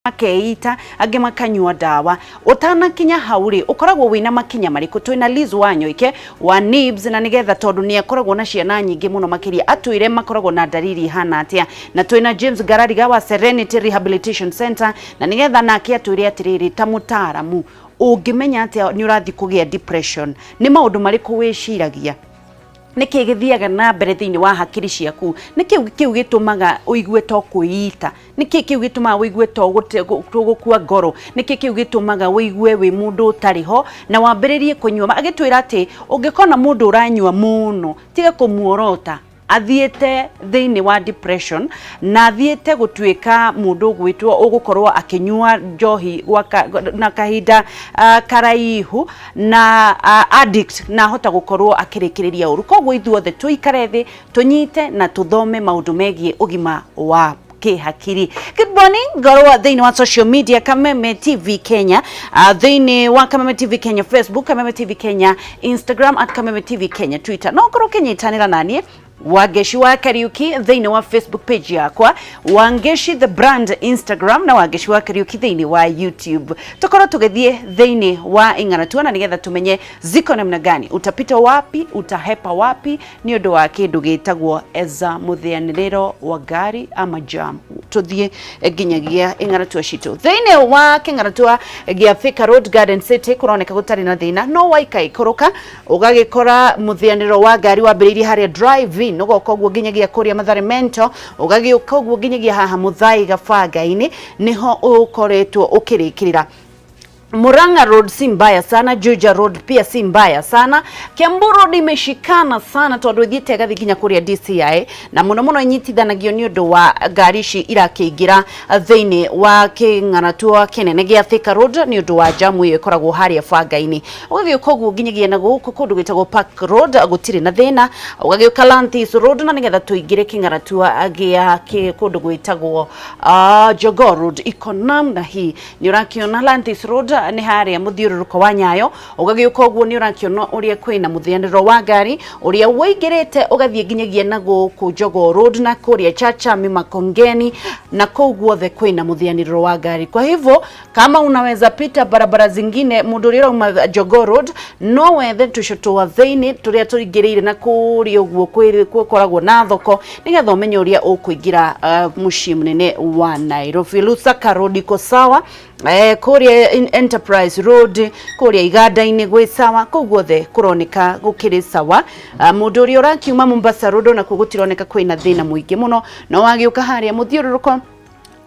makeita age makanyua ndawa utanakinya hauri ukoragwo wina makinya mariku twina Liz Wanyoike wa Nibs na nigetha tondu ni akoragwo na ciana nyingi muno makiria atwire makoragwo na dalili hana atia na twina James Garariga wa Serenity Rehabilitation Center na nigetha nake atwire atiriri ta mutaramu ungimenya atia ni urathi kugia depression ni maundu mariku wiciragia niki githiaga na mbere thiini wa hakiri ciaku niki kiu gitumaga uigue to kuita niki kiu gitumaga uigue to gukua ngoro niki kiu gitumaga uigue wi mundu utariho na wambiririe kunyua agitwira ati ungikona mundu uranyua muno tiga kumuorota athiete thiini wa depression na athiete gutwika mundu gwitwo ugukorwo akinyua njohi na kahinda karaihu na addict na hota gukorwo akirikiriria uru kogwo ithuothe tuikare thi tunyite na tuthome maundu megie ugima wa kihakiri. Good morning, ngorwa thiini wa social media Kameme TV Kenya, thiini wa Kameme TV Kenya Facebook, Kameme TV Kenya Instagram @Kameme TV Kenya Twitter. No ngorwa kinyitanira nanie Wangeci wa Kariuki thiini wa Facebook page yakwa, Wangeci the brand Instagram na Wangeci wa Kariuki thiini wa YouTube. Tukoro tugethie thiini wa ing'anatua na nigetha tumenye ziko namna gani, utapita wapi, utahepa wapi ni undu wa kindu gitagwo eza muthianiriro wa gari ama jam. Tuthie nginyagia ing'anatua citu thiini wa king'anatua gia Thika Road Garden City kuroneka gutari na thina no waika ikuruka ugagikora muthianiriro wa gari wa biriri haria drive no kogwo ginyagia kuria Mathare Mento ugagiuka kogwo ginyagia haha Muthai Gabanga-ini niho ukoretwo ukirikirira. Murang'a Road si mbaya sana, Juja Road pia si mbaya sana, Kiambu Road imeshikana sana tondu thiete gathi ginya kuria DCI na muno inyitithanagio ni undu wa ngari ici irakiingira thiini wa king'anatua kinene gia Thika Road ni undu wa jamu iyo ikoragwo haria banga-ini ugagiuka kogwo ginyagia na guku kundu gwitagwo Park Road gutiri na thina ugagiuka Lantis Road na nigetha tuingire king'anatua gia kundu gwitagwo Jogoo Road ikonam na hii ni urakiona Lantis Road ni haria muthiururuko wa Nyayo ugagiuka ogwo ni urakiona uria kwina muthianiro wa ngari uria waingirite ugathie ginyagia na guku Jogoo Road na kuria Chacha Makongeni na kogwo kwina muthianiro wa ngari. Kwa hivyo kama unaweza pita barabara zingine mundu uria uma Jogoo Road no wethe tushoto wa thiini turia tuingirire na kuria ogwo koragwo na thoko nigetha umenye uria ukuingira mucii munene wa Nairobi. Lusaka Road iko sawa, kuria Enterprise Road kuria iganda-ini gwi sawa, kogwo the kuroneka gukiri sawa. Mundu uria urakiuma Mombasa Road na kugutironeka kwina thina muingi muno no wagiuka haria muthiururuko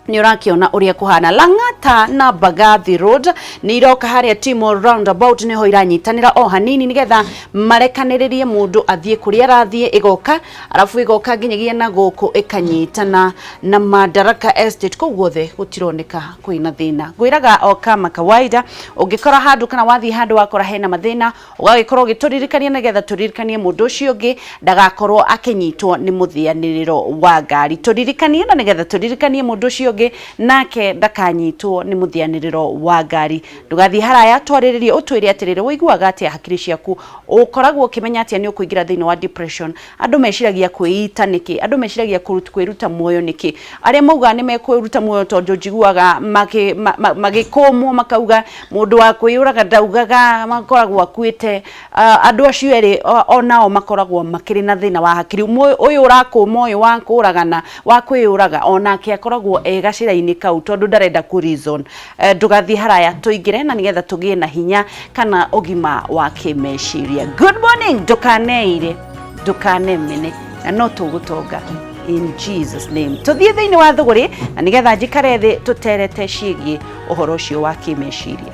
ni urakiona uria kuhana. Lang'ata na Bagathi Road ni iroka haria Timo roundabout niho iranyitanira o hanini nigetha marekaniririe mundu athie kuria arathie igoka arafu igoka ginyagia na guku ikanyitana na Madaraka Estate kogwo the gutironeka kwina thina. Gwiraga o kama kawaida ungikora handu kana wathi handu wakora hena mathina ugagikorwo gituririkania nigetha turirikanie mundu ucio ngi ndagakorwo akinyitwo ni muthianiriro wa ngari. Turirikanie na nigetha turirikanie mundu ucio nake ndakanyitwo ni muthianiriro wa ngari. Ndugathi haraya twariririe utwire atirire wiguaga atia hakiri ciaku ukoragwo ukimenya atia ni ukuingira thiini wa depression. Andu meciragia kuiita niki, andu meciragia kwiruta muoyo niki, aria mauga ni mekwiruta muoyo tondu njiguaga magikomwo makauga mundu wa kwiyuraga ndaugaga makoragwo akuite. Andu acio eri onao makoragwo makiri na thina wa hakiri. Uyu urakuma uyu wa kuragana wa kwiyuraga onake akoragwo gacira-ini kau tondu ndarenda ku reason. Ndugathi haraya tuingire na nigetha tugie na hinya kana ugima wa kimeciria. Good morning, ndukaneire ndukanemene na no tugutonga in Jesus name. Tuthie thiini wa thuguri na nigetha njikare thi tuterete ciigie uhoro ucio wa kimeciria.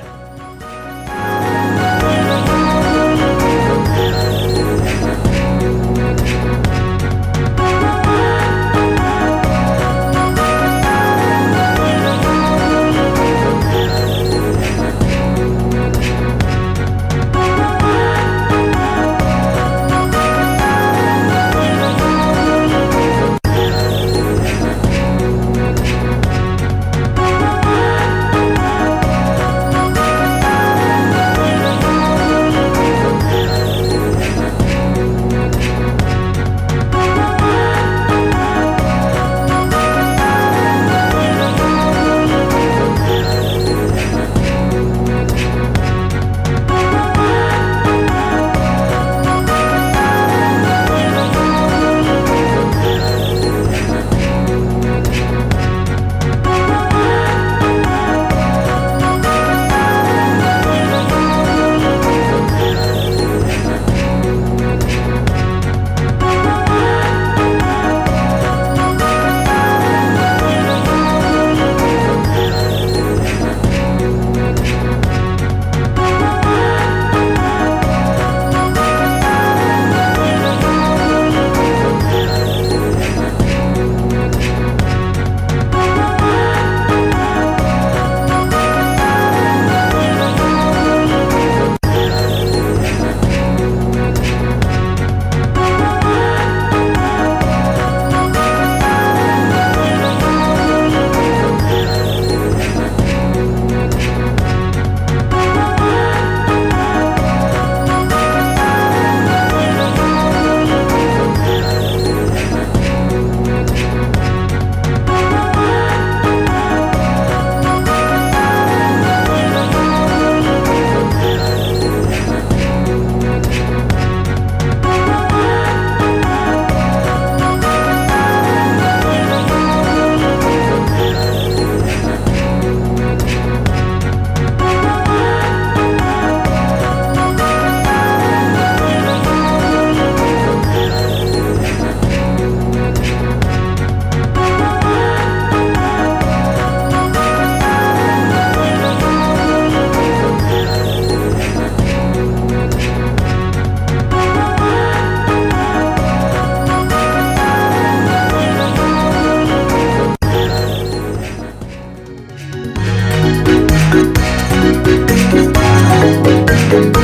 Good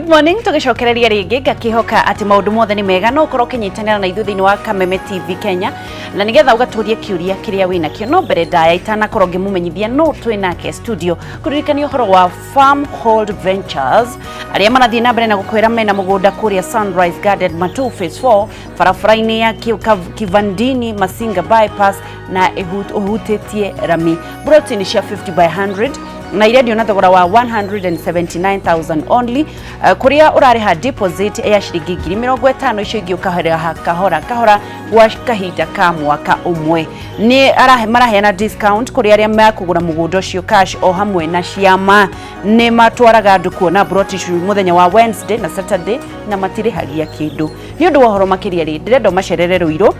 morning tugicokereria ringi ngakihoka ati maundu mothe ni mega no ukorwo kinyitanira na ithu thiini wa Kameme TV Kenya na nigetha ugaturia kiuria kiria wina kio no mbere ndaya itanakorwo ngimumenyithia no twinake studio kuririkania uhoro wa Farmhold Ventures aria marathii na mbere na gukwira mena mugunda kuria Sunrise Garden Matu Phase 4 barabara-ini ya Kivandini Masinga bypass na uhuthiri rami protein cia 50 by 100 na iredio na thogora wa 179,000 only kuria urariha deposit ya shilingi 50,000 icio ingi ukahora kahora gwa kahinda ka mwaka umwe ni maraheana discount kuria aria makugura mugunda ucio cash o hamwe na ciama ni matwaraga andu kuona brotish muthenya wa Wednesday na Saturday na matirihagia kindu ni undu wa horo makiria ri ndirenda macerere Ruiru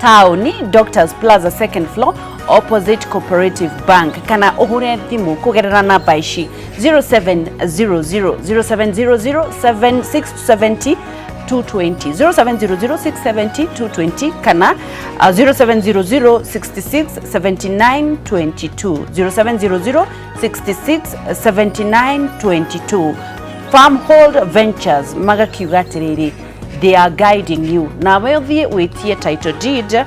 Town Doctors Plaza second floor opposite Cooperative Bank kana uhure thimu kugerera namba ici 070007007670 220 kana 0700667922 0700667922 Farmhold Ventures magakiuga atiriri they are guiding you na wethi witie title deed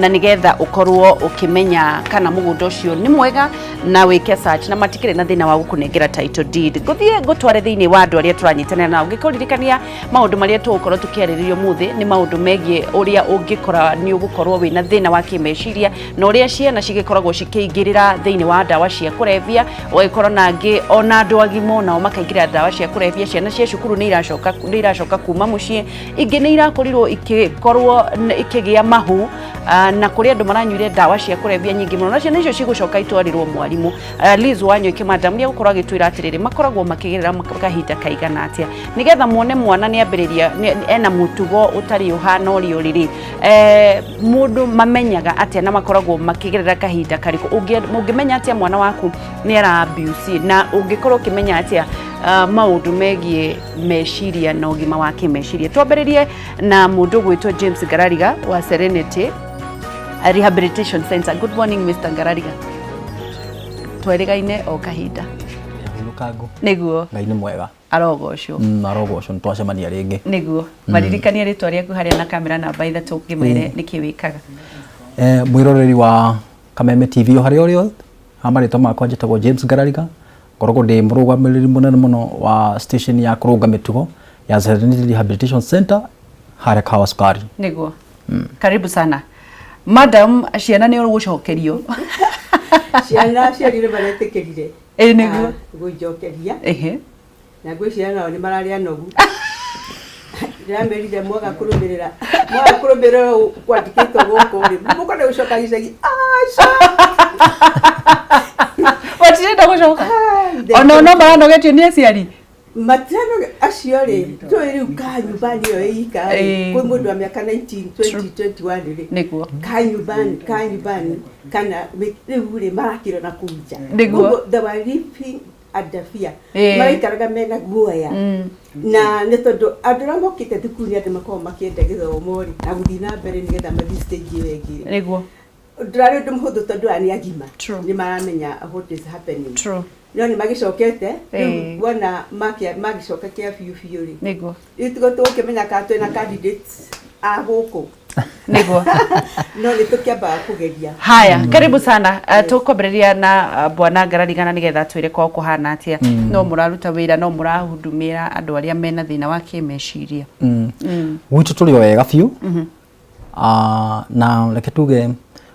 na nigetha ukorwo ukimenya kana mugunda ucio ni mwega na wike search na matikire na thina wa gukunengera title deed guthie gutware thiini wa andu aria turanyitanira nao ngikuririkania maundu maria tugukorwo tukiariririo muthi ni maundu megie uria ungikora ni ugukorwo wina thina wa kimeciria na uria ciana cigikoragwo cikiingirira thiini wa ndawa cia kurebia ugikorwo nangi ona andu agimo nao makaingira ndawa cia kurebia ciana cia cukuru ni iracoka kuma mucii ingi ni irakorirwo ikikorwo ikigia mahu na kuria andu maranyuire ndawa cia kurebia nyingi muno na ciana icio cigucoka itwarirwo mwarimu Liz Wangeci madam ni gukorwo agitwira atiriri makoragwo makigirira makahinda kaigana atia nigetha muone mwana ni ambiriria ena mutugo utari uhana urio riri mundu mamenyaga atia na makoragwo makigirira kahinda kariku ungimenya atia mwana waku ni ara abuse na ungikorwo kimenya atia maundu megie meciria na ugima wa kimeciria twambiririe na mundu gwitwo James Ngarariga wa Serenity Rehabilitation Center. Good morning Mr. Ngarariga. Twerigaine o kahinda. Lukago. Niguo. Ngai ni mwega. Arogocwo. Arogocwo ntwacemania ringi. Niguo. Maririkania ritwa riaku haria na kamera namba ithatu ngimwire niki wikaga. Mwiroreri wa Kameme TV haria urio amaritwa makwa njitagwo James Ngarariga. Ngoragwo ndi murugamiriri munene muno wa station ya kurunga mitugo ya Serenity Rehabilitation Center haria Kawasukari. Niguo. Karibu sana. Madam ciana ni ugucokerio. Ciana ciarire baretekerire. Niguo. Gujokeria. Na gwe ciana ni mararia nogu. Ndamberire mwaga kurumbirira. Mwaga kurumbirira kwandikitwo guko ri. Mukone gucoka gicegi. Aisha. Watirenda gucoka. Ona no maranogetio ni aciari. Matano acio ri twiri ka nyumbani yo ika kwi mundu wa miaka 19 2021 ri niguo ka nyumbani kana riu ri marakiro na kunja niguo the were living at the fear maraikaraga mena guoya na nĩ tondũ andũ arĩa mokĩte thukuru nĩ andũ makoragwo makĩenda gĩthomo ri na gũthiĩ na mbere nĩgetha mathiĩ stage ĩyo ĩngĩ niguo ndĩrarĩ ũndũ mũhũthũ tondũ aya nĩ agima nĩ maramenya what is happening no ni magicokete bona magicoka kia biu ri niguo itigo tukimenya ka twina candidates a guku niguo no ni tukiamba kugeria haya karibu sana tukwambĩrĩria na bwana Ngarariga nigetha twire kwa kuhana atia no muraruta wira no murahudumira andu aria mena thina wa kimeciria gwitu turi wega biu na reke tuge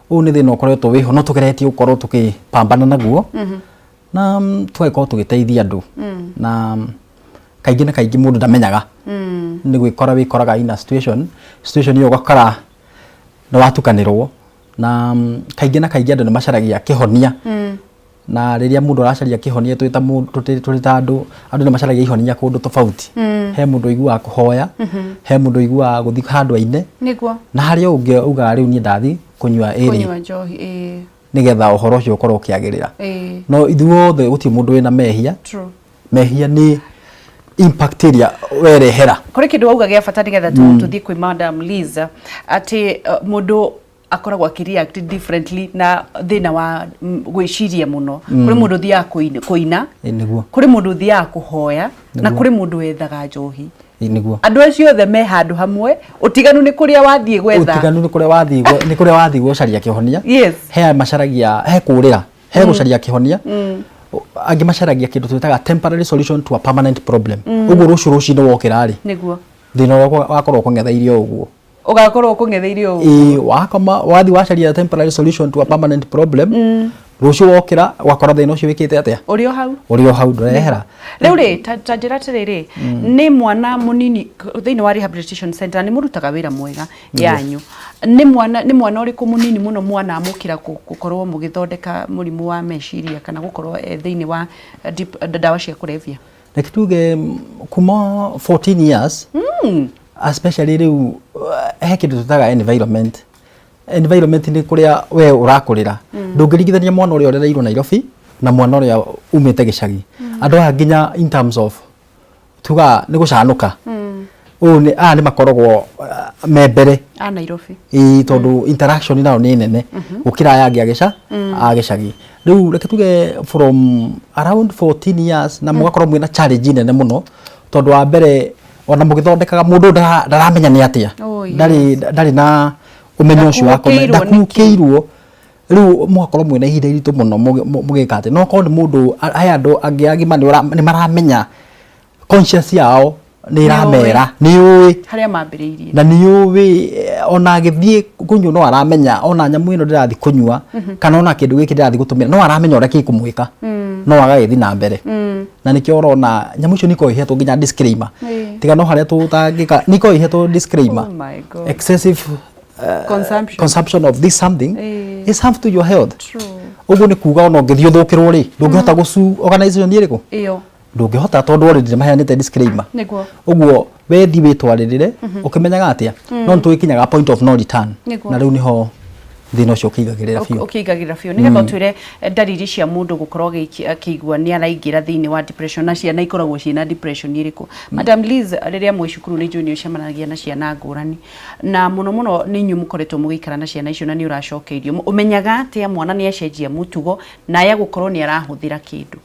u ni thina ukoretwo wiho no tugeretie ukorwo tukipambana naguo na twaikorwo tugiteithia andu na kaingi na kaingi mundu ndamenyaga ni gwikora wikoraga ina situation iyo gakara na watukanirwo na kaingi na kaingi andu ni macaragia kihonia na riria mundu aracaria kihonia twita andu ni macaragia ihonia kundu tofauti he mundu igua kuhoya he mundu igua guthi handu aine niguo na haria ungi uga riu ni ndathi kunywa njohi nigetha uhoro ucio ukorwo ukiagirira no ithuothe guti mundu wina mehia mehia ni impact iria werehera kuri kindu auga gia bata nigetha tuthie kwi Madam Liz ati mundu akoragwo akireact differently na thina wa gwiciria muno kuri mundu thia kuina niguo kuri mundu thia kuhoya na kuri mundu wethaga njohi niguo andu acio othe me handu hamwe utiganu ni kuria wathie gwetha utiganu ni kuria wathie gucaria kihonia yes he macaragia he kurira he gucaria kihonia angi macaragia kindu twitaga temporary solution to a permanent problem uguo rucio wokirari niguo thina wakorwo kung'ethairio uguo ugakorwo kung'ethairio uguo wakoma wathi wacaria temporary solution to a permanent problem rucio wokira wakora thina ucio wikite atia urio hau ndurehera riu ri tanjira tiriri ni mwana munini thini wa rehabilitation center ni murutaga wira mwega yanyu ni mwana uriku munini muno mwana amukira gukorwo mugithondeka murimu wa meciria kana gukorwo thini wa ndawa cia kurebia na kituge kuma 14 years especially riu he kindu tutaga environment ni kuria we urakurira ndungirigithania mwana uria urereirwo Nairobi na mwana uria umite gicagi andu nginya in terms of tuga ni gucanuka ni makoragwo membere Nairobi tondu interaction nao ni nene gukira yangi agicagi riu reke tuge from around 14 years na mugakorwo mwina challenge nene muno tondu wa mbere ona mugithondekaga mundu ndaramenya ni atia ndari na umenyo ucio wako ndakukeirwo riu mugakorwo mwina ihinda iritu muno mugika ati no korwo ni mundu aya andu agima ni maramenya conscious yao ni ramera ni uwi haria mambiriirie na ni uwi ona agithie kunyu no aramenya ona nyamu ino ndirathi kunyua kana ona kindu giki ndirathi gutumira no aramenya uria kikumwika no agagithi na mbere na nikio urona nyamu icio niko ihetwo nginya disclaimer tiga no haria tutangika niko ihetwo disclaimer excessive consumption of this something is harmful to your health. True. Uguo ni kuga ona ngithio thukirwo ri ndungihota gusu organization iriku iyo ndungihota tondu already maheanite disclaimer niguo uguo wethi witwaririre ukimenyaga atia no ntwikinyaga point of no return na riu niho thina ucio ukigagirira fiu nigetha utwire ndariri cia mundu gukorwo akigua ni araingira thini wa depression na ciana ikoragwo ciina depression iriku Madam Liz riria mwi cukuru ni junior cemanagia na ciana ngurani na muno ni nyu mukoretwo mugikara na ciana icio na ni uracokeirio umenyaga atia mwana ni acenjia mutugo na ya gukorwo ni arahuthira kindu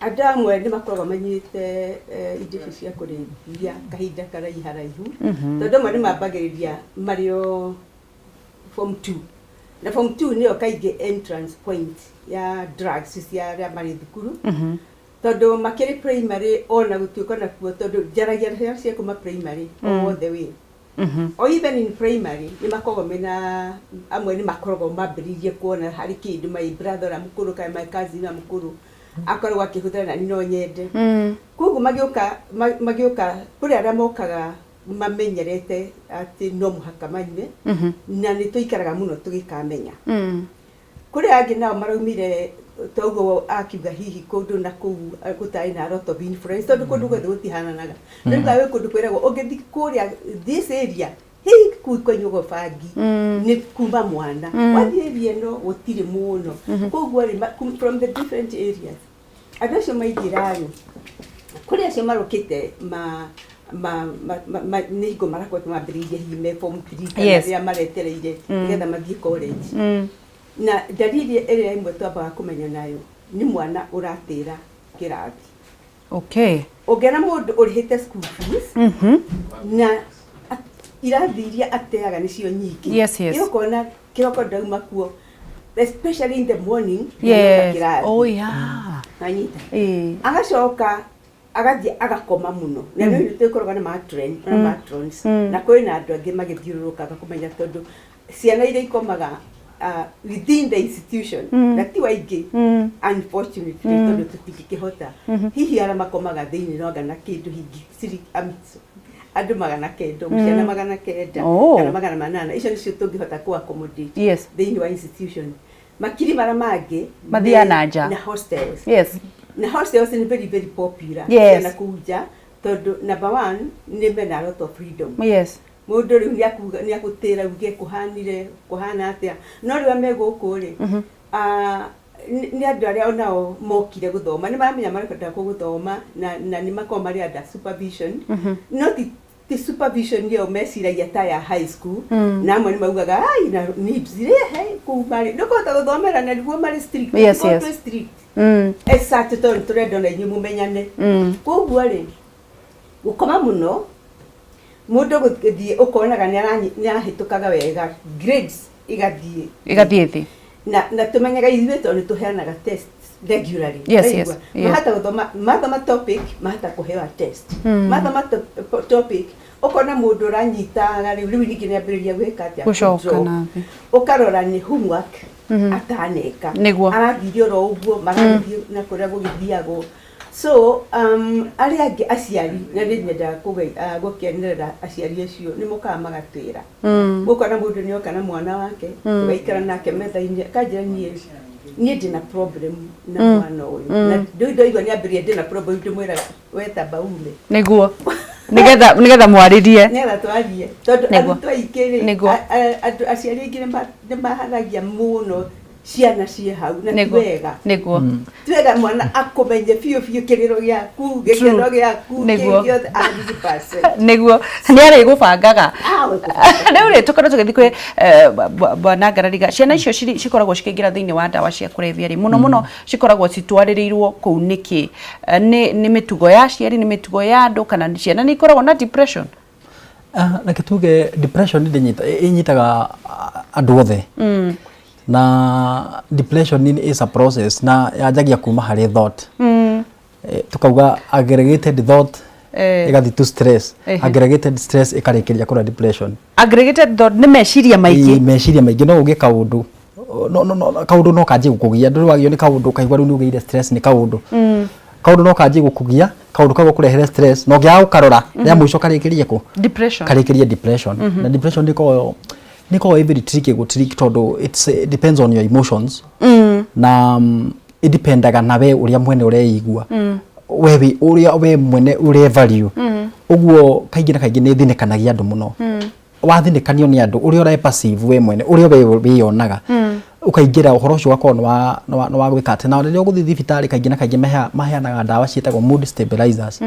andu amwe ni makoragwo manyite indo cia kurebia kahinda karaiharaihu tondu amwe ni mambagiriria mario form 2 na form 2 niyo kaige entrance point ya drugs cia aria mari thukuru tondu makiri primary ona gutuika na kuo tondu njaragia cia kuma primary all the way or even in primary ni makoragwo mena amwe ni makoragwo mambiririe kuona hari kindu my brother amukuru kai my cousin amukuru akorwo akihuthira na no nyende kugu magioka kuri aria mokaga mamenyerete ati no muhaka manywe na ni tuikaraga muno tugikamenya kuri angi nao maraumire togo akiuga hihi kundu na kuu gutai na lot of influence tondu kundu gwethe gutihananaga riu gawe kundu kwiragwo ungithi kuria this area hihi kwenyu fangi ni kuma mwana wathie no gutire muno koguo from the different areas adasho maigirani kuri acio marukite nigo marakwa mambiririe hime form 3 kana maretereire nigetha mathie college na dalili ĩrĩa imwe twambaga kumenya nayo ni mwana uratira kirathi ungena mundu urihite school fees na irathi iria ateaga nicio nyingi ikona kiroko ndauma kuo especially in the morning anyita agacoka agathie agakoma muno na nĩ twĩkoroga nĩ matrons na kwĩna andũ angĩ magĩthiũrũrũkaga kumenya tondu ciana iria ikomaga within the institution that ti waingĩ unfortunately tondu tutingĩkĩhota hihi ara makomaga thĩinĩ no ngana kĩndũ hingi andu 900 ciana 900 kana 800 icio nicio tungĩhota ku accommodate thĩinĩ wa institution makiri mara mangĩ mathia na nja na hostels na hostels ni very popular na kuja tondu number 1 ni mena lot of freedom mundu riu ni akutira uge kuhana atia no riu amegũkũ ri ni andu aria onao mokire guthoma ni maramenya marekenda guthoma na ni makoma ri under supervision not the supervision yo mesiragia ta ya high school na amwe ni maugaga ai na nibs he kuumana ndoko tagothomera na niguo mari strict strict exact to turendo na nyimu menyane koguo ri gukoma muno mundu guthie ukonaga ni arahitukaga wega grades igathie thi na tumenyaga ithuĩ tondũ tuheanaga test regularly. Yes. Mahata guthoma mathoma topic, mahata kuhewa test. Mathoma topic, ukona mundu uranyitaga riu ningĩ nĩambĩrĩria gwĩka atĩa gucoka na thĩ ukarora ni homework ataneka arathirio ro uguo magathio na kuria gugithiagwo. So aria angi aciari na nĩnyendaga gukenera aciari acio nĩ mukaga magatwĩra gukona mundu nĩ oka na mwana wake tugaikara nake metha-inĩ kanjĩra niĩ ndĩna problem na mwana ũyũ na ndoigua nĩambĩrĩria ndĩna problem ndĩmwĩra wetamba ume nĩguo nĩgetha mwarĩrie nĩgetha twarie tondũ arutwo aingĩ aciari aingĩ nĩmaharagia mũno ciana ciĩ hau na tiwega tiwega mwana akumenye biũ kĩrĩro gĩaku gĩkeno gĩaku kĩgĩothe nĩguo nĩ arĩgũbangaga rĩu rĩ tũkorwo tũgĩthiĩ kwĩ Bwana Ngarariga ciana icio cikoragwo cikĩingĩra thĩinĩ wa ndawa cia kũrebia rĩ mũno cikoragwo citwarĩrĩirwo kũu nĩkĩ nĩ mĩtugo ya aciari nĩ mĩtugo ya andũ kana ciana nĩ ikoragwo na depression reke tuge depression ĩnyitaga andũ othe na depression is a process na yajagia kuma harĩ thought tukauga aggregated thought igathi to stress aggregated stress ikarĩkĩria kũra depression aggregated thought nĩ meciria maingĩ no ũgĩ kaũndũ kaũndũ no kanjie gũkũgia ndũrĩ wagio nĩ kaũndũ kaigua rĩu nĩ ũgĩire stress nĩ kaũndũ no kanjie gũkũgia kaũndũ kagwo kũrehere stress no ngĩa ũkarora rĩa mũico karĩkĩrie kũ karĩkĩrie depression na depression niko very tricky go trick todo it depends on your emotions na it dependaga na we uria mwene ureigua wewe uria we mwene ure value uguo kaingĩ na kaingĩ nĩ thinekanagia andũ mũno wathinekanio nĩ andũ uria ure passive we mwene uria we wĩyonaga ukaingĩra ũhoro ũcio wakorwo nĩ wa gwĩka atĩ na rĩrĩa ũgũthiĩ thibitarĩ kaingĩ na kaingĩ maheanaga ndawa ciĩtagwo mood stabilizers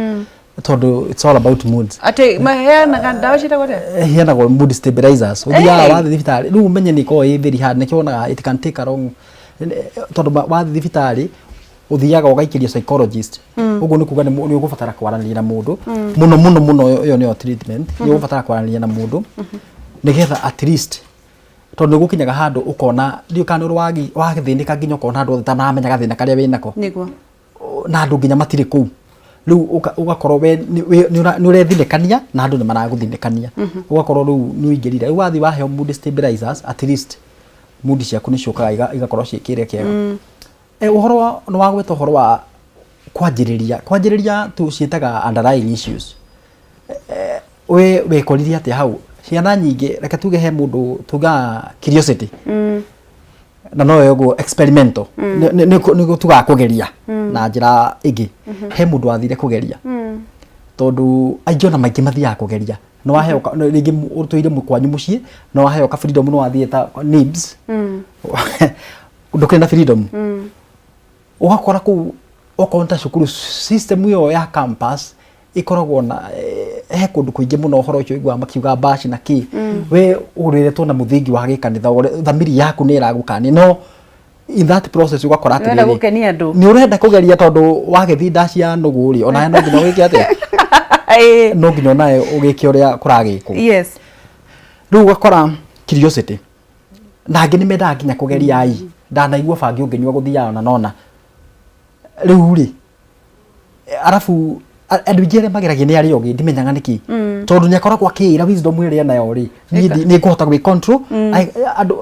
todo it's all about moods ate maheanaga ndawa ciĩtagwo heanaga mood stabilizers uthiaga wathiĩ thibitarĩ rĩu umenye nĩ ko very hard nĩ kĩonaga it can take a long todo wathiĩ thibitarĩ uthiaga ũgaikĩria psychologist ũguo nĩ kuga nĩ ũgũbatara kwaranĩria na mũndũ mũno ĩyo nĩyo treatment nĩ ũgũbatara kwaranĩria na mũndũ nĩgetha at least tondũ gũkinyaga handũ ukona ndio kana wagĩthĩnĩka nginya ukona handũ ũtanamenyaga thĩna karĩa wĩnako nĩguo na andũ nginya matirĩ kũu rĩu ugakorwo we nĩ ũrethinĩkania na andũ nĩ maragũthinĩkania ugakorwo rĩu nĩ ũingĩrire rĩu wathiĩ waheo mood stabilizers at least mood ciaku nĩ ciũkaga igakorwo ciĩkĩrĩre kĩega ũhoro nĩ wagweta ũhoro wa kwanjĩrĩria tuciĩtaga underlying issues we wekoririe atĩa hau ciana nyingĩ reke tuge he mũndũ tuga curiosity na no yogo experimental nĩ tugakũgeria na njĩra ĩngĩ he mũndũ wathire kũgeria tondũ aingĩ ona maingĩ mathiaga kũgeria no waheo rĩngĩ ũtũire mũkwanyu mũciĩ no waheo ka freedom no wathiĩ ta nibs ndũkĩrĩ na freedom ũgakora kũu okonta cukuru system ĩyo ya campus ikoragwo na he kũndũ kũingĩ mũno ũhoro ũcio igwa makiuga bash na ki we ũrĩretwo na mũthingi wa gĩkanitha thamiri yaku nĩ ĩragũkania no in that process ugakora atĩrĩrĩ nĩ ũrenda kũgeria tondũ wagĩthiĩ ndaci ya nũgũ rĩ ona no nginya wĩke atĩa no nginya nawe ũgĩke ũrĩa kũragĩkwo rĩu ũgakora curiosity na angĩ nĩ mendaga nginya kũgeria ai ndanaigua bangi ũngĩnyua gũthiaga na nona rĩu rĩ arabu andũ ingĩ mageragia nĩ arĩ oge ndimenyaga nĩkĩ tondũ nĩ akoragwo akĩĩra wisdom ĩrĩa nayo rĩ nĩ kũhota gwĩ control andũ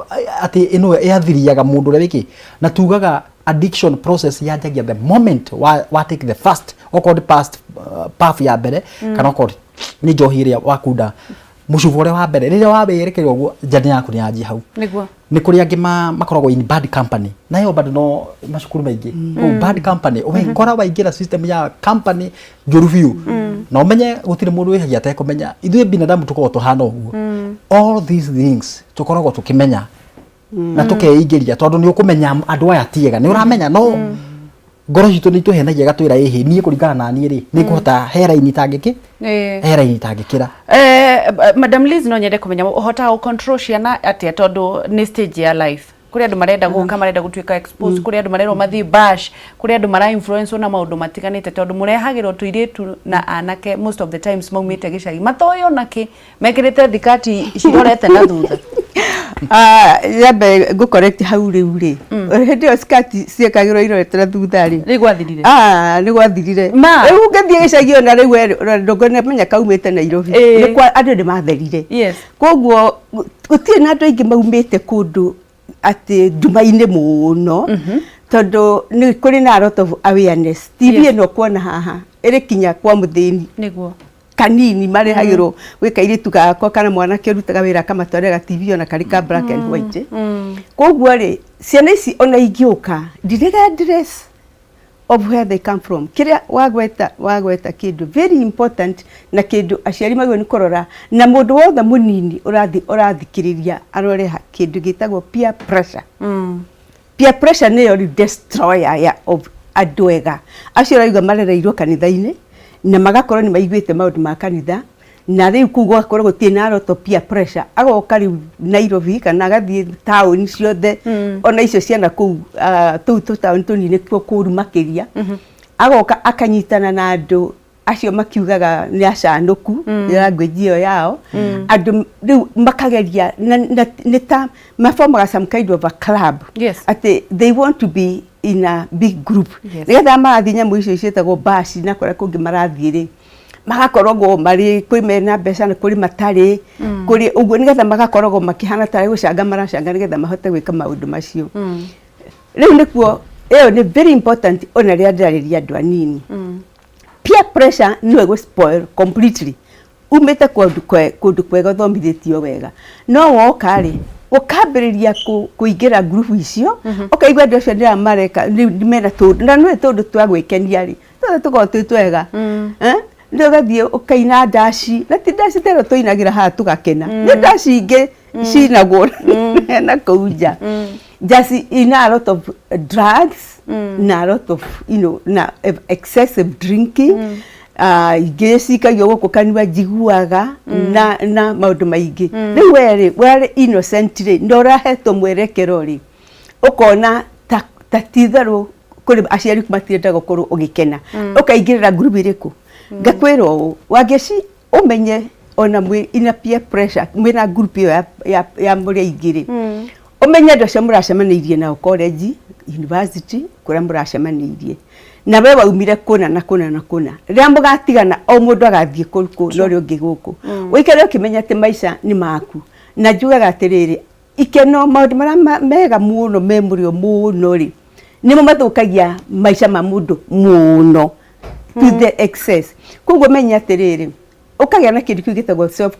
atĩ ĩno yathiriaga mũndũ ũrĩa wĩkĩ na tugaga addiction process yanjagia the moment wa take the first okorwo past path ya mbere kana okorwo nĩ njohi ĩrĩa wakunda mũcuba ũrĩa wa mbere rĩrĩa waberekerwo ũguo njani yaku nĩ yanjia hau nĩ kũrĩ angĩ makoragwo in bad company nayo bado no macukuru maingĩ bad company ũgekora waingĩra system ya company njũru biũ na ũmenye gũtirĩ mũndũ wĩhagia atekũmenya ithuĩ binadamu tũkoragwo tũhana ũguo all these things tũkoragwo tũkĩmenya na tũkeingĩria tondũ nĩ ũkũmenya andũ aya tiega nĩ ũramenya no ngoro citu ni tuhenagia gatwira ihi nie kuringana na nie ri ni kuhota hera-ini tangiki hera-ini tangikira Madam Liz no nyende kumenya uhota control ciana atia tondu ni stage ya life kuri andu marenda guka marenda gutuika expose kuri andu marenda mathi bash kuri andu mara influence na maundu matiganite tondu murehagirwo tuiritu na anake most of the times maumite gicagi matoyo naki mekirite thikati cirorete na thutha yabe go correct hau riu ri hindi o skati ciekagirwo irorete na thutha ri ni gwathirire ni gwathirire riu ngathie gicagi ona riu ndogone menya kaumite Nairobi ni kwa andu ni matherire koguo gutie na andu aingi maumite kundu ati nduma-ini muno tondu ni kuri na a lot of awareness TV no kuona haha iri kinya kwa muthini niguo kanini marehagirwo gwika iritu gako kana mwana kirutaga wira kama twarega TV ona kari ka black and white koguo ri ciana ici ona ingiuka regardless of where they come from kiria wagweta kindu very important na kindu aciari magwe ni korora na mundu wothe munini urathikiriria arore kindu gitagwo peer pressure peer pressure ni yo destroyer of andu ega acio raiga marereirwo kanitha-ini na magakorwo ni maiguite maundu ma kanitha na riu kugo akorwo gutie na lot of peer pressure agoka riu Nairobi kana agathie town ciothe ona icio ciana ku tu town tunini kuru makiria agoka akanyitana na andu acio makiugaga ni acanuku language iyo yao andu riu makageria ni ta maformaga some kind of a club ati they want to be in a big group nigetha marathi nyamu icio cietagwo basi na kora kungi marathi ri magakorogwo mari kwi mena mbeca na kuri matari kuri uguo nigetha magakorogwo makihana tari gucanga maracanga nigetha mahote gwika maundu macio riu nikuo iyo ni very important ona ria ndariria andu anini peer pressure no go spoil completely umete kundu kwega thomithitio wega no woka ri ukambiriria kuingira group icio ukaigwa andu acio ndira mareka ndimena tundu na no tundu twa gwikenia ri tuko twega ndio gathie ukaina dashi na ti dashi tero toinagira ha tugakena ni dashi inge cinagwo na kuja just in a lot of drugs na a lot of na excessive drinking igecika yo gukanywa jiguaga na maundu maingi riu were innocently ndorahetwo mwerekero ri ukona tatitharo kuri aciari kumatire gukorwo ugikena ukaingirira group iriku ngakwiro Wangeci umenye ona mwi ina peer pressure mwina group ya muri igiri umenye ndo cia muracemanirie na college university kuria muracemanirie na we waumire kuna na ria mugatigana o mundu agathie kuku no ri ungi guku wikere ukimenya ati maisha ni maku na njugaga atiriri ikeno maundu mara mega muno memurio muno ri nimo mathukagia maisha ma mundu muno to the excess kugo menya atiriri ukagia na kindu kigitagwo self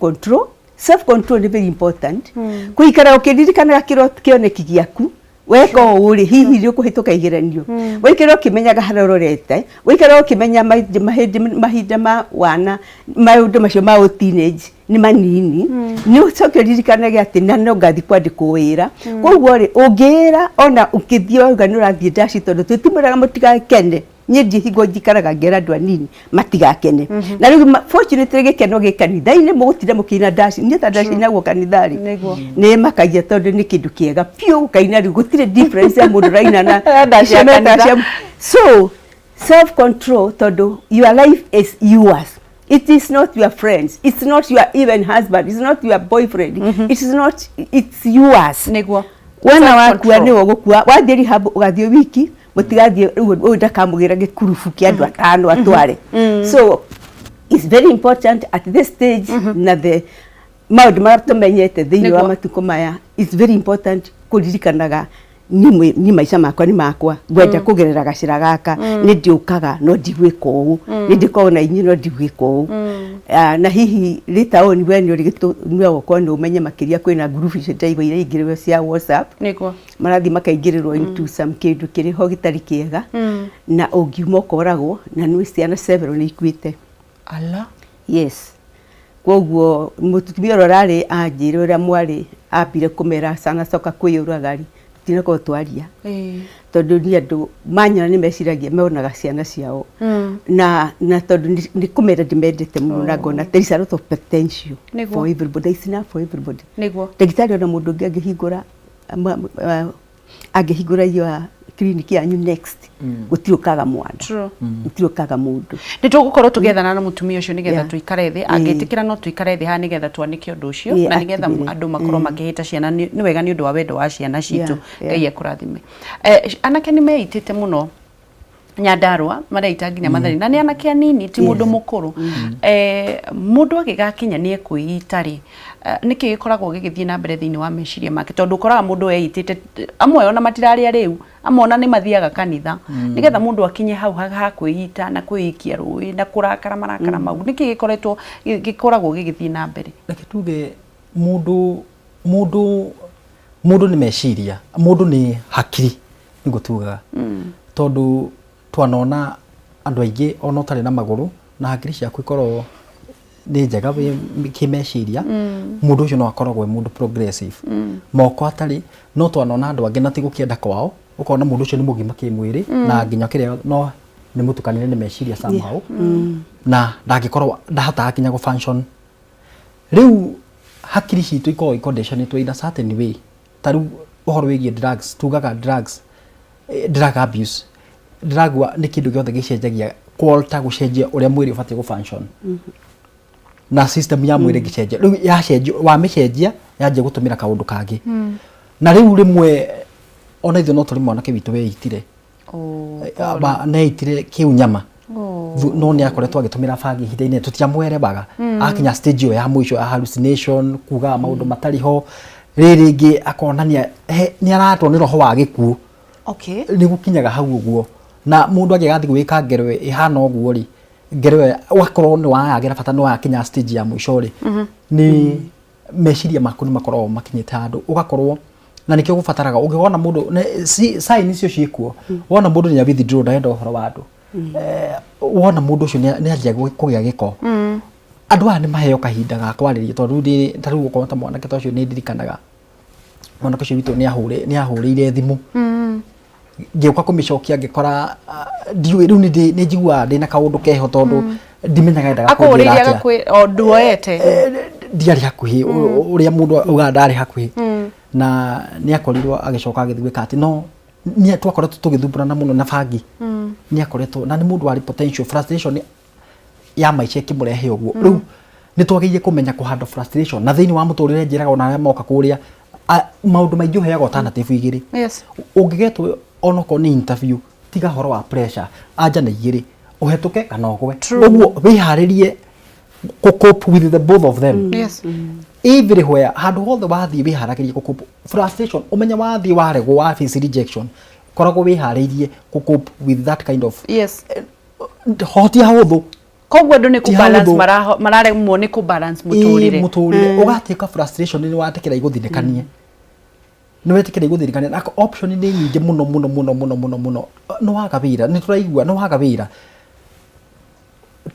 control ni very important kuikara ukiririkana kioneki giaku weko uri hihi ri kuhituka igeranio wikira ukimenyaga harororete wikira ukimenya mahinda ma wana maundu macio ma teenage ni manini ni ucoke ririkanaga ati na no ngathi kwandikwo wira koguo ri ungira ona ukithio ganura thie dashi tondu tutimuraga mutigakene nyedi higo jikaraga ngera andu anini matigakene na riu fortunately gikeno gikanitha-ini mugutire mukina dashi ni ta dashi nagwo kanithari ni makagia tondu ni kindu kiega piu kaina riu gutire difference ya mundu raina na dashi so self control tondu your life is yours. It is not your friends. It's not your even husband. It's not your boyfriend. It is not. It's yours. Niguo. Wana wakua ni wogukua wathiri habu ugathie wiki mutigathie riu ndakamugira gikurufu kia andu atano atware. So it's very important at this stage na the maundu mara tumenyete thiini wa matuko maya. It's very important kuririkanaga ni maisha makwa ni makwa gwenda kugerera gacira gaka ni ndiukaga no ndigwika uu ni ndikona inyi no ndigwika uu na hihi rita oni weni uri gitu nwe gukwa ni umenye makiria kwina group icio ndaigwire ingirwe cia WhatsApp niko marathi makaigirirwo into some kindu kiri ho gitari kiega na ungiuma ukoragwo na ni ciana several ni ikuite ala yes koguo mutumia rorari anjire ura mwari ambire kumera sana soka kwiyura gari tutireko twaria tondu ni andu manyona ni meciragia meonaga ciana ciao na tondu ni kumera ndimendete muno na ngona there is a lot of potential for everybody, is enough for everybody. Ndagitari ona mundu ungi angihingura iyo clinic yanyu next gutiukaga mwana gutiukaga mundu ni tugukorwo tugethana na mutumia ucio nigetha tuikare thi angitikira no tuikare thi ha nigetha twanike undu ucio na nigetha andu makorwo makihita ciana ni wega ni undu wa wendo wa ciana citu Ngai akurathime anake ni meitite muno Nyandarua mareita nginya mathari na ni anake anini ti mundu mukuru mundu agigakinya ni ekuita ri niki gikoragwo gigithie na mbere thiini wa meciria make tondu koraga mundu eitite amwe ona matirari ariu amona ni mathiaga kanitha nigetha mundu akinye hau ha kwiyita na kwiikia rui na kurakara marakara mau niki gikoretwo gikoragwo gigithie na mbere reke tuge mundu ni meciria mundu ni hakiri nigo tugaga tondu twanona andu aingi ona utari na maguru na hakiri ciaku ikorwo ni njega kimeciria mundu ucio no akoragwo mundu progressive moko atari no twanona andu angi na tigukienda kwao ukona mundu ucio ni mugima kimwiri na nginya kiria no ni mutukanire ni meciria somehow na ndagikorwo ndahota kinya go function riu hakiri citu iko condition to in a certain way taru uhoro wigie drugs tugaga drugs drug abuse drug ni kindu giothe gicenjagia kwalta gucenjia uria mwiri ubatie go function na system ya mwiri gicenjia riu yacenjia wa micenjia yaje gutumira kaundu kangi na riu rimwe ona ithu no turi mwana ke witu weitire ba neitire kiunyama no ni akoretwo agitumira bangi hinda-ini tutiamwerebaga akinya stage yo ya mwisho ya hallucination kuga maundu matariho ringi akonania ni aratwo ni roho wa gikuo ni gukinyaga hau uguo na mundu agigathi gwika ngerwe ihana uguo ri ngerwe wakorwo ni wayagira bata no akinya stage ya mwisho ri ni meciria maku ni makorwo makinyite handu ugakorwo na nikio gubataraga ungiona mundu sign icio ciikuo wona mundu ni withdraw ndaenda uhoro wa andu wona mundu ucio ni anjia kugia giko andu ani maheo kahinda ga kwariria tondu ndi taru uko ta mwana keto ucio ni ndirikanaga mwana ucio witu ni ahurire thimu ngeuka kumicokia ngikora ndiwe riu ni njigua ndina kaundu keho tondu ndimenyaga ndaga kugira atia akuriria gakwi nduoete ndiari hakuhi uria mundu uga ndari hakuhi na ni akorirwo agicoka agithwika ati no ni twakoretwo tugithumbura muno na bangi ni akoretwo na ni mundu wari potential frustration ya maica kimurehe uguo riu ni twagiye kumenya kuhanda frustration na thiini wa muturire njiraga ona moka kuria maundu maingi uheaga alternative igiri ungigetwo onoko ni interview tiga horo wa pressure anja na igiri uhetuke kana ogwe uguo wiharirie cope with the both of them everywhere handu hothe wathie wiharagirie cope frustration umenya wathie waregwo wa face rejection koragwo wiharirie cope with that kind of hoti hahuthu kogwo andu ni ku balance mararemwo ni ku balance muturire ugatika frustration ni watikira iguthinekanie no wetikira iguthinekanie na option ni nyingi muno no wagabira ni turaigua no wagabira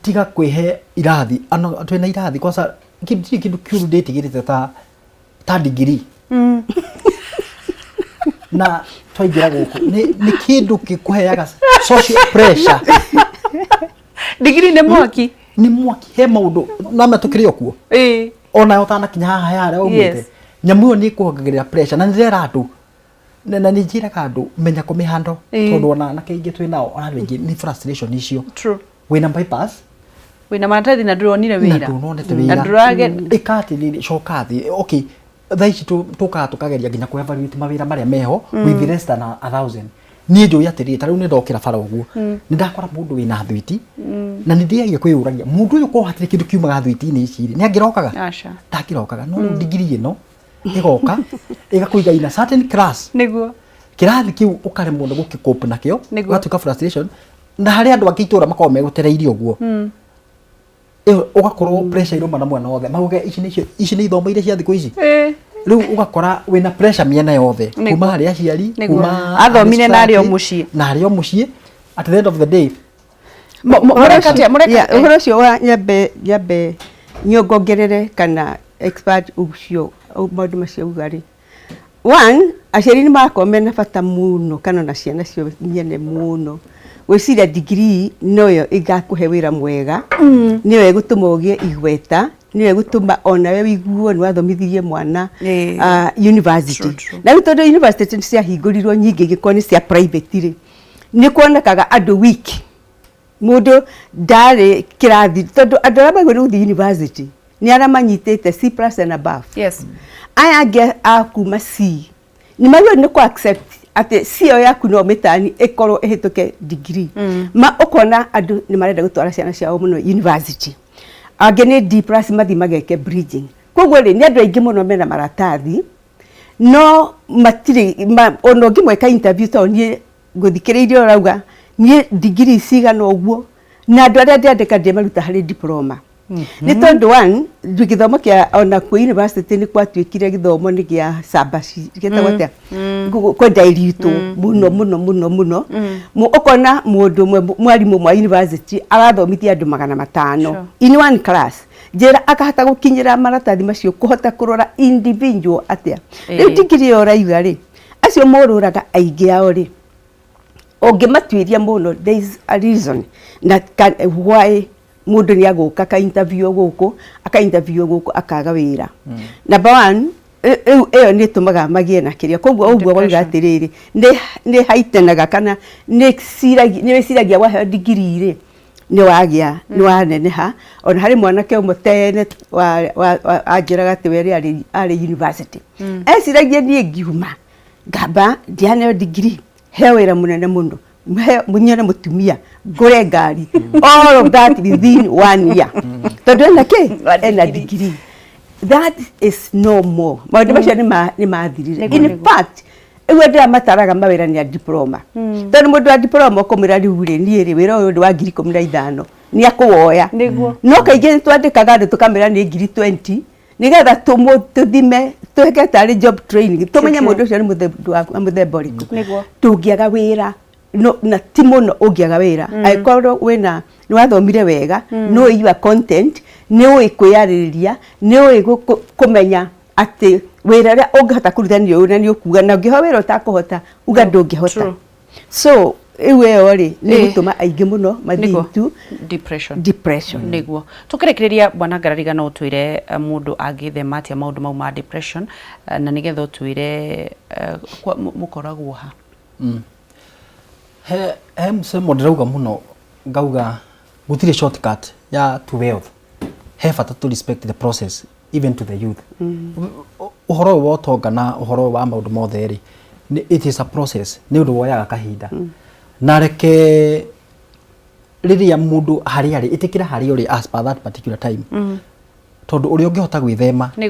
tiga kwihe irathi ano twina irathi kosa kindu kiuru date girite ta degree na twaingira guku ni kindu gikuheaga social pressure degree ni mwaki he maundu na matukire okuo ona utana kinya haha yare umite nyamu yo ni kuhongagirira pressure na ndirera andu na njiraga andu menya kumihando tondu ona na kaingi twinao ona wingi ni frustration icio wina bypass wina maratathi na ndronire wira na ndurage ikati ni shokathi okay thaici tukageria nginya ku evaluate mawira maria meho with less than 1000 ni njo yatiri tariu ni ndokira fara uguo ni ndakora mundu wina thwiti na ni ndiagia kwiyuragia mundu uyu ko hatire kindu kiumaga thwiti ni ici ni angirokaga ndakirokaga no degree ino igoka igakuiga ina certain class niguo kirathi kiu ukare mundu gukikope nakio gatuka frustration na hari andu akitura makao megutereirio uguo ugakorwo pressure iruma na mwana wothe mauge ici ni ithomo iria cia thiku ici riu ugakora wina pressure miena yothe kuma hari aciari kuma athomire na ario mucii at the end of the day uhoro cio wa nyambe nyongongerere kana expert ucio maundu macio ugari one aciari nĩ marakorwo mena bata mũno kana na ciana cio nyene mũno gwĩciria degree noyo ĩgakũhe wĩra mwega nĩyo ĩgũtũma ũgĩe igweta nĩyo ĩgũtũma onawe wĩiguo nĩ wathomithirie mwana university na rĩu tondũ university nĩ ciahingũrirwo nyingĩ igĩkorwo nĩ cia private rĩ nĩ kuonekaga andũ wiki mũndũ ndarĩ kĩrathi tondũ andũ arĩa magĩrĩire gũthiĩ university nĩ arĩa manyitĩte C+ and above aya angĩ a kuma C nĩ magĩrĩirwo nĩ accept atĩ cio yaku no mĩtani ĩkorwo ĩhĩtũke degree ma ũkona andũ nĩ marenda gũtwara ciana ciao mũno university angĩ nĩ D+ mathi mageke bridging koguo rĩ nĩ andũ aingĩ mũno mena maratathi no matirĩ ona ũngĩmwĩka interview to niĩ ngũthikĩrĩirie ũrauga niĩ degree cigana ũguo na andũ arĩa ndĩandĩka ndĩmaruta harĩ diploma nĩ tondũ one gĩthomo kĩa ona kwa university nĩ kwatuĩkire gĩthomo nĩ gĩa sabaci gĩtagwo atĩa kwendairito mũno ũkona mũndũ mwarimũ wa university arathomithia andũ 500 in one class njĩra akahota gũkinyĩra maratathi macio kũhota kũrora individual atĩa rĩu degree ũraiga rĩ acio mũrũraga aingĩ ao rĩ ũngĩmatuĩria mũno there is a reason that why mũndũ nĩ agũka ka interview gũkũ akaga wĩra number one ĩyo nĩ tũmaga magĩe na kĩrĩa koguo ũguo wauga atĩrĩrĩ nĩ haitenaga kana nĩ wĩciragia waheo degree rĩ nĩ waneneha ona harĩ mwanake ũmwe tene anjĩraga atĩ we arĩ university eciragia niĩ ngiuma ngamba ndianeo degree heo wĩra mũnene mũno munyene mutumia ngore ngari all of that within 1 year tondũ ena degree that is no more maũndũ macio nĩ mathirire in fact ĩguo ndĩra mataraga mawĩra nĩ a diploma tondũ mũndũ wa diploma ũkũmwĩra rĩu rĩ niĩ rĩ wĩra ũyũ wa 15,000 nĩ akũwoya no kaingĩ twandĩkaga andũ tũkamera nĩ 20,000 nigetha tũthime tweke tarĩ job training tũmenye mũndũ ũcio nĩ mũthemba ũrĩkũ tũngĩaga wĩra no na ti mũno ũngĩaga wĩra angĩkorwo wĩna nĩ wathomire wega no you content nĩ ũĩ kwĩyarĩrĩria nĩ ũĩ kũmenya atĩ wĩra ũrĩa ũngĩhota kũruta nĩ ũyũ na nĩ ũkuga na ũngĩho wĩra ũtakũhota uga ndũngĩhota so ĩyo rĩ nĩ gũtũma aingĩ mũno mathiĩ tu depression nĩguo tũkĩrekereria bwana Ngarariga no ũtwĩre mũndũ angĩthema atĩa maũndũ mau ma depression na nĩgetha ũtwĩre mũkoragwo ha he msemo ndĩrauga mũno ngauga gũtirĩ shortcut ya to wealth he bata to respect the process even to the youth ũhoro wa ũtonga na ũhoro wa maũndũ mothe rĩ it is a process nĩ ũndũ woyaga kahinda na reke rĩrĩa mũndũ harĩa rĩ ĩtĩkĩra harĩa ũrĩ as per that particular time tondũ ũrĩa ũngĩhota gwĩthema nĩ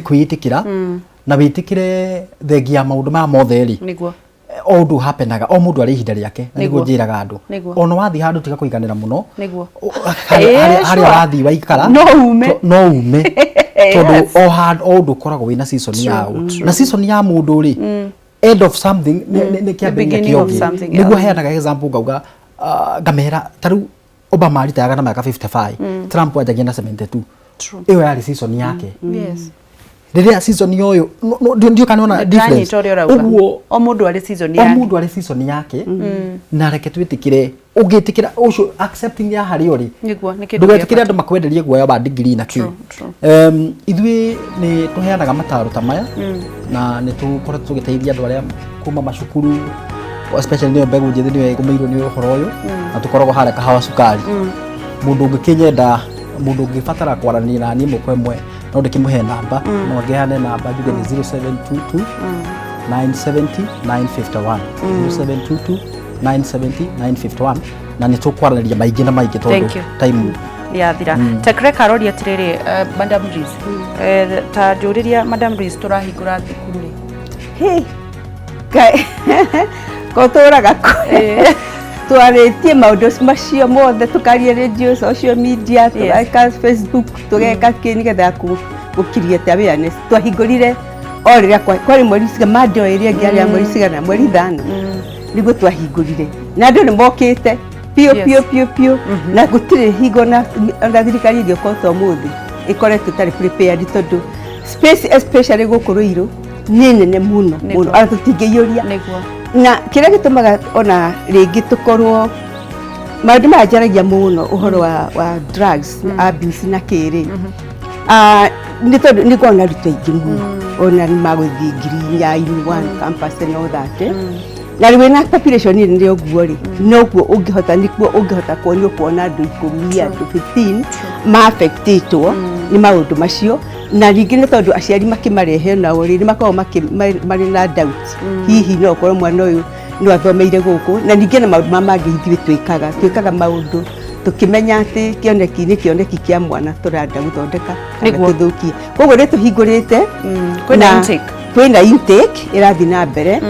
kwĩĩtĩkĩra na wĩtĩkĩre thengia maũndũ ma mothe rĩ nĩguo o ũndũ hapenaga o mũndũ arĩ ihinda rĩake nĩguo njĩraga andũ ona wathiĩ handũ tiga kũiganĩra mũno harĩa wathiĩ waikara no ume tondũ o ũndũ ũkoragwo wĩna season yaũ na season ya mũndũ rĩ end of something nĩ kĩambĩrĩria kĩongĩ nĩguo heanaga example ngauga ngamera tarĩu Obama aritaga na miaka 55 Trump ajagia na 72 ĩyo yarĩ season yake rĩrĩa season yoyo ndio kanona difference ũguo o mũndũ arĩ season yake na reke twĩtĩkĩre ũngĩtĩkĩra ũcio accepting ya harĩ ũrĩ ndũgetĩkĩre andũ makwenderie guoya wa degree na kĩu ithuĩ nĩ tũheanaga mataro ta maya na nĩ tũkoretwo tũgĩteithia andũ arĩa kuma macukuru especially nĩyo mbegũ njĩthĩ nĩyo ĩgũmĩirwo nĩ ũhoro ũyũ na tũkoragwo harĩa kahawa cukari mũndũ ũngĩkĩnyenda mũndũ ũngĩbatara kwaranĩria na niĩ mũkwe mwe no ndĩkĩmũhe namba no ngĩhane namba njuge nĩ 0722 970 951 0722 970 951 na nĩ tũkwaranĩria maingĩ na maingĩ tondũ time yathira tekre karoria tiriri Madam Riz ta njũrĩria Madam Riz tũrahingũra thukuru rĩ kotũraga twarĩtie maũndũ macio mothe tũkaria radio social media tũgeka Facebook tũgeka nĩgetha gũkiria awareness twahingũrire o rĩrĩa kwarĩ mweri mando ĩrĩa ĩngĩ arĩa mweri cigana mweri 5 nĩguo twahingũrire na andũ nĩ mokĩte pio na gũtirĩ hingo na thirikari ĩngĩkorwo ũmũthĩ ĩkoretwo tarĩ prepared tondũ space especially gũkũ Ruiru nĩ nene mũno mũno ona tũtingĩiyũria na kĩrĩa gĩtũmaga ona rĩngĩ tũkorwo maũndũ maya njaragia mũno ũhoro wa drugs abuse na kĩrĩ nĩ tondũ nĩ ngona arutwo aingĩ mũno ona nĩ magũthiĩ ngiri nyainĩ one campus and all that na rĩu na population nĩ ũguo rĩ noguo ũngĩhota kuona andũ 10 andũ 15 ma-affectĩtwo nĩ maũndũ macio na rĩngĩ nĩ tondũ aciari makĩmarehe nao rĩ nĩ makoragwo marĩ na doubt hihi no ũkorwo mwana ũyũ no athomeire gũkũ na ningĩ na maũndũ mangĩ ithuĩ twĩkaga maũndũ tukimenya ati kioneki ni kioneki kia mwana turanda guthondeka niguo guthukia koguo ni tuhingurite kwina intake irathi na mbere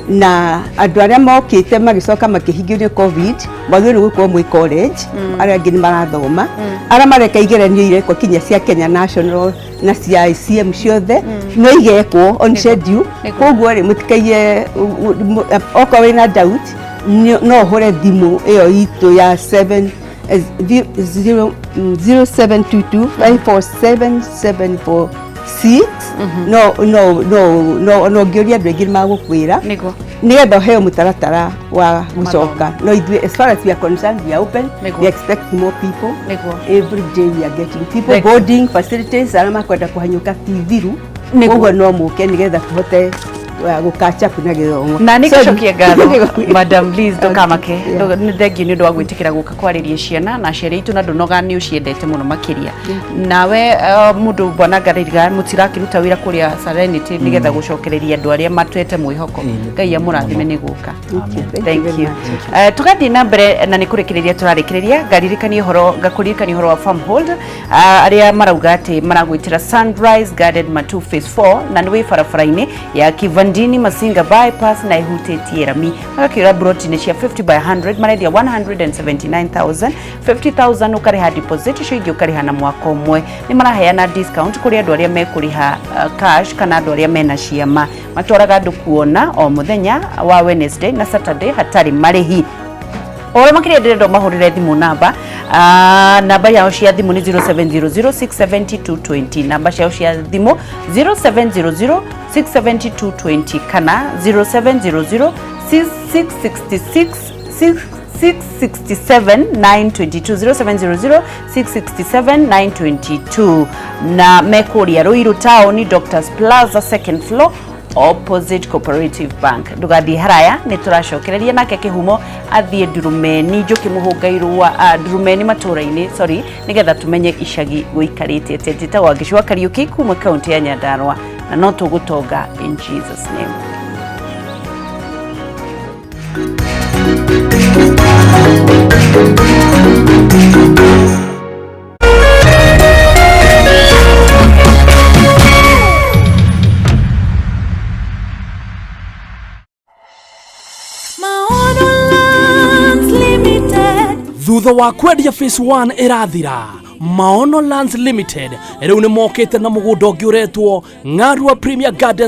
na andu aria mokite magicoka makihingio covid magire gukorwo mwi college aria ngi ni marathoma aria mareka igeranio ireko kinya cia Kenya National na cia ICM ciothe no igekwo on schedule koguo ri mutikaiye oko wina doubt no hore thimu iyo itu ya 0722547746 no ngioria andu aingĩ magukwira nigetha heo mutaratara wa gucoka no ithuĩ as far as we are concerned we are open we expect more people every day we are getting people boarding facilities arĩa makwenda kuhanyuka thiru koguo no muke nigetha tuhote gukatch up na githomo na nigicokia ngatho Madam Liz Ndokamake thengiũ nĩ ũndũ wa gwĩtĩkĩra gũka kwarĩria ciana na aciari aitũ na ndũnoga nĩ ũciendete mũno makĩria nawe mũndũ bwana Ngarĩga mũtirakiruta wĩra kũrĩa Serenity nĩgetha gũcokereria andũ arĩa matwete mwĩhoko Ngai amũrathime nĩ gũka thank you tugathiĩ na mbere na nĩ kũrekereria tũrarekereria ngaririkania ũhoro wa farmhold arĩa marauga atĩ maragwĩtĩra Sunrise Garden Matu phase 4 na nĩ wĩ barabara-inĩ ya Kivandini Masinga bypass na ihutetie rami magakĩra broti-inĩ cia 50 by 100 marendia 179,000 50,000 ũkarĩha deposit icio ingĩ ũkarĩha na mwaka ũmwe nĩ maraheana discount kũrĩ andũ arĩa mekũrĩha cash kana andũ arĩa mena ciama matwaraga andũ kuona o mũthenya wa Wednesday na Saturday hatarĩ marĩhi ora makĩria ndĩrenda mahũrĩre thimũ namba yao cia thimũ nĩ 0700670220 namba ciao cia thimũ 0700670220 kana 07006666 667-922 na mekuria Ruiru Town Doctors Plaza second floor opposite Cooperative Bank ndugathi haraya ni turacokereria nake kihumo athie Ndurumeni njuki muhungairwa Ndurumeni matura-ini nigetha tumenye icagi guikarite tete Wangeci wa Kariuki kuma county ya Nyandarua na no tugutonga in Jesus name. Thutha wa kwendia phase 1 irathira Maono Lands Limited rĩu nĩ mokĩte na mũgũnda ũngĩ ũretwo Ng'arua Premier Gardens